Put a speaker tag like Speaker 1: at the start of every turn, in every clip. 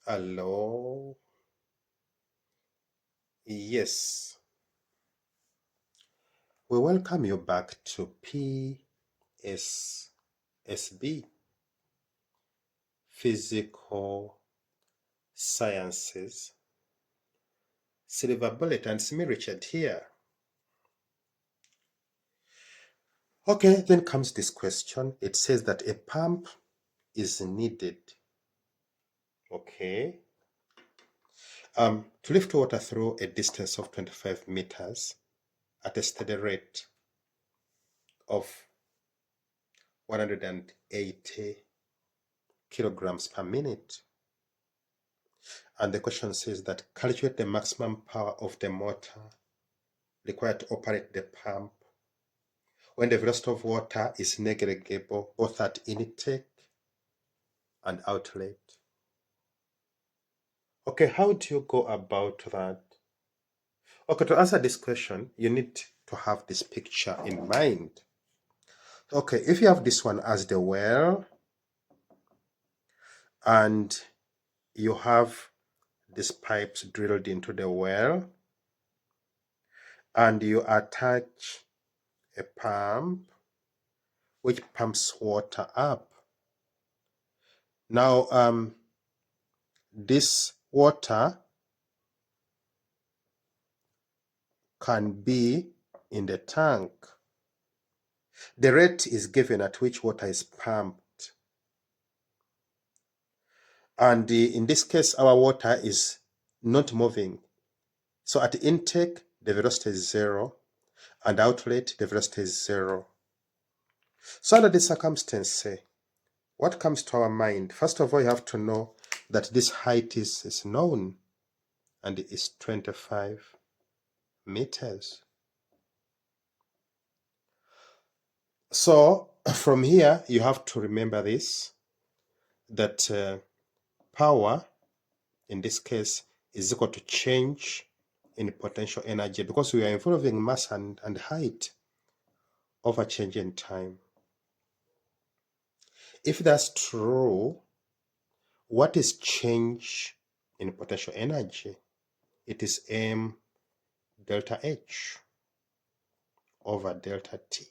Speaker 1: Hello. Yes, we welcome you back to PSSB, Physical Sciences. Silver Bullet, and it's me, Richard, here. Okay, then comes this question. It says that a pump is needed. Okay. To lift water through a distance of 25 meters at a steady rate of 180 kilograms per minute. And the question says that calculate the maximum power of the motor required to operate the pump when the velocity of water is negligible both at intake and outlet. Okay, how do you go about that? Okay, to answer this question, you need to have this picture in mind. Okay, if you have this one as the well, and you have these pipes drilled into the well, and you attach a pump which pumps water up. Now, this water can be in the tank. The rate is given at which water is pumped. And in this case, our water is not moving. So at intake, the velocity is 0, and outlet, the velocity is 0. So under this circumstance, what comes to our mind? First of all, you have to know that this height is known, and it is 25 meters. So from here, you have to remember this, that power, in this case, is equal to change in potential energy, because we are involving mass and height over change in time. If that's true, what is change in potential energy? It is m delta H over delta T.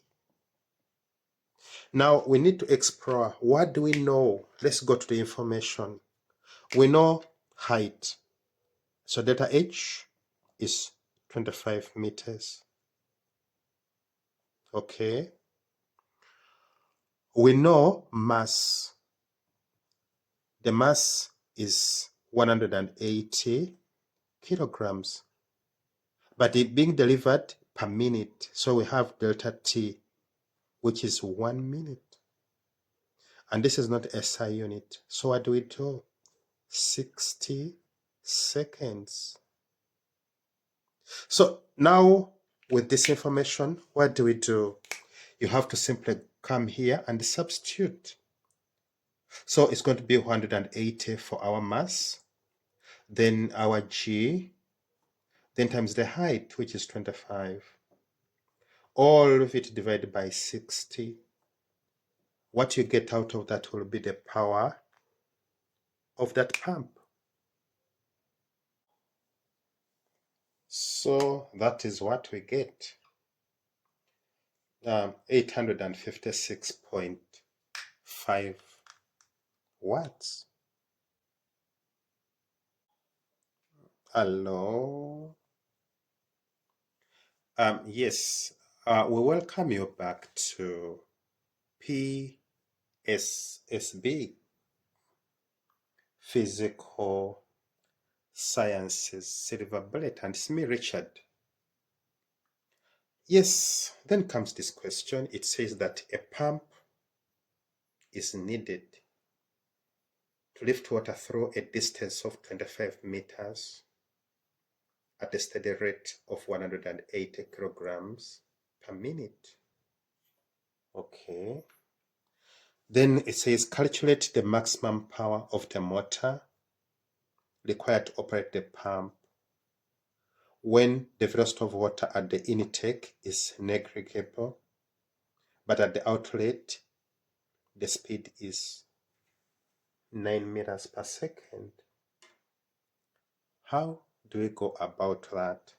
Speaker 1: Now we need to explore, what do we know? Let's go to the information. We know height. So delta H is 25 meters. Okay. We know mass. The mass is 180 kilograms. But it being delivered per minute. So we have delta T, which is 1 minute. And this is not SI unit. So what do we do? 60 seconds. So now with this information, what do we do? You have to simply come here and substitute. So it's going to be 180 for our mass, then our G, then times the height, which is 25. All of it divided by 60. What you get out of that will be the power of that pump. So that is what we get. 856.5 watts. Hello. Yes, we welcome you back to PSSB, Physical Sciences, Silver Bullet, and it's me, Richard. Yes, then comes this question. It says that a pump is needed to lift water through a distance of 25 meters at a steady rate of 180 kilograms per minute. Okay. Then it says calculate the maximum power of the motor required to operate the pump when the velocity of water at the intake is negligible, but at the outlet the speed is 9 meters per second. How do we go about that?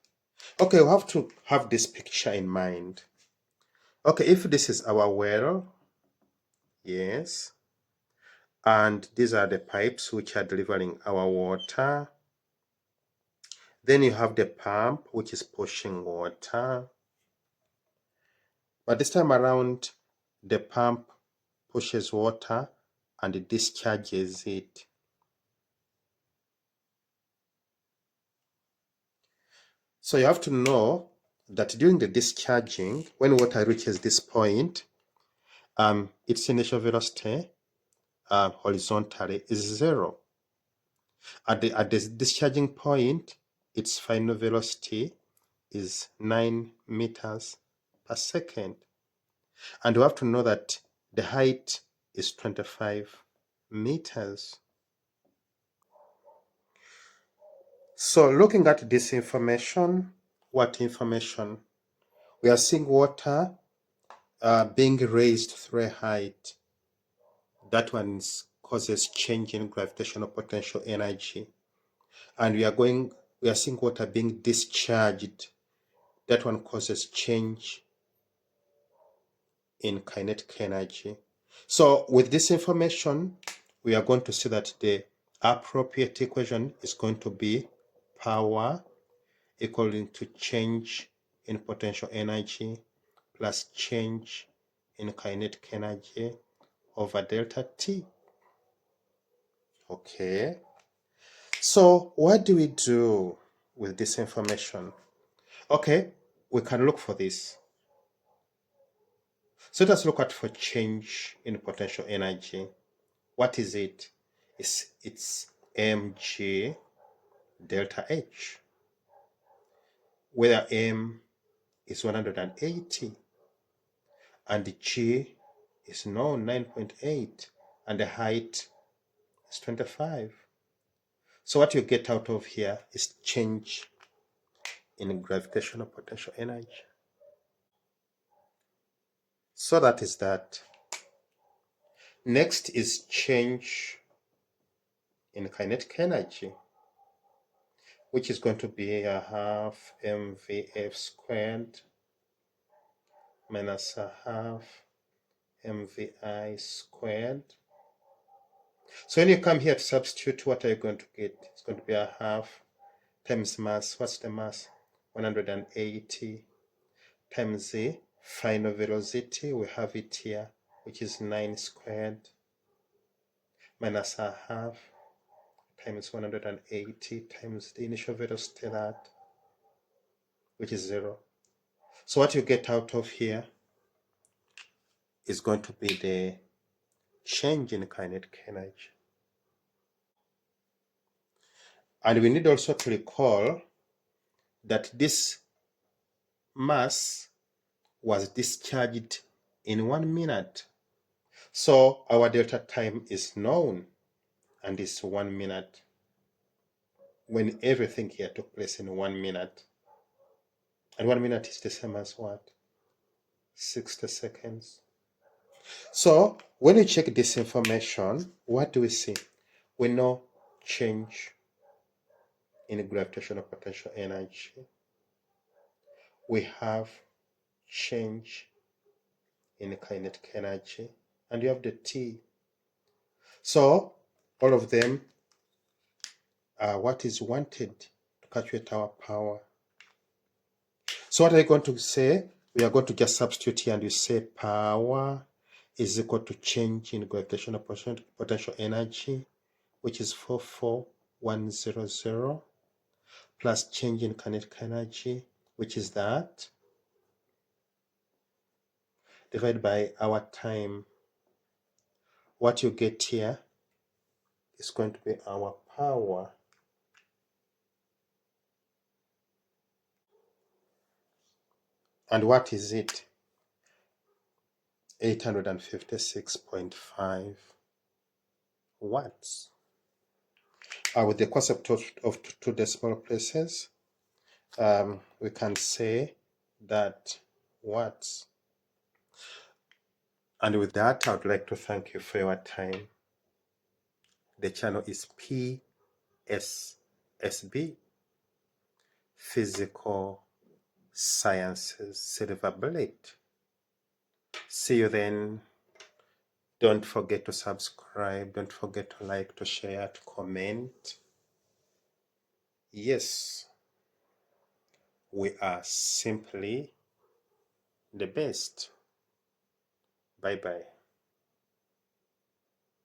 Speaker 1: Okay, we have to have this picture in mind. Okay, if this is our well, yes, and these are the pipes which are delivering our water. Then you have the pump which is pushing water. But this time around, the pump pushes water and it discharges it. So you have to know that during the discharging, when water reaches this point, its initial velocity horizontally is 0. At the discharging point, its final velocity is 9 meters per second. And you have to know that the height is 25 meters. So looking at this information, what information? We are seeing water being raised through a height. That one causes change in gravitational potential energy. And we are seeing water being discharged. That one causes change in kinetic energy. So with this information, we are going to see that the appropriate equation is going to be power equal to change in potential energy plus change in kinetic energy over delta T. Okay. So what do we do with this information? Okay, we can look for this. So let us look at for change in potential energy. What is it? It's mg delta H, where m is 180 and g is known 9.8 and the height is 25. So what you get out of here is change in gravitational potential energy. So that is that. Next is change in kinetic energy, which is going to be a half mvf squared minus a half mvi squared. So when you come here to substitute, what are you going to get? It's going to be a half times mass. What's the mass? 180 times the final velocity. We have it here, which is 9 squared minus a half times 180 times the initial velocity, that, which is 0. So what you get out of here is going to be the change in kinetic energy. And we need also to recall that this mass was discharged in 1 minute. So our delta time is known, and it's 1 minute, when everything here took place in 1 minute. And 1 minute is the same as what? 60 seconds. So when we check this information, what do we see? We know change in gravitational potential energy. We have change in kinetic energy, and you have the T. So all of them are what is wanted to calculate our power. So what are you going to say? We are going to just substitute here, and you say power is equal to change in gravitational potential energy, which is 44100, plus change in kinetic energy, which is that, divided by our time. What you get here is going to be our power. And what is it? 856.5 watts. With the concept of 2 decimal places, we can say that watts. And with that, I would like to thank you for your time. The channel is PS SB, Physical Sciences Silver Bullet. See you then. Don't forget to subscribe. Don't forget to like, to share, to comment. Yes, we are simply the best. Bye-bye.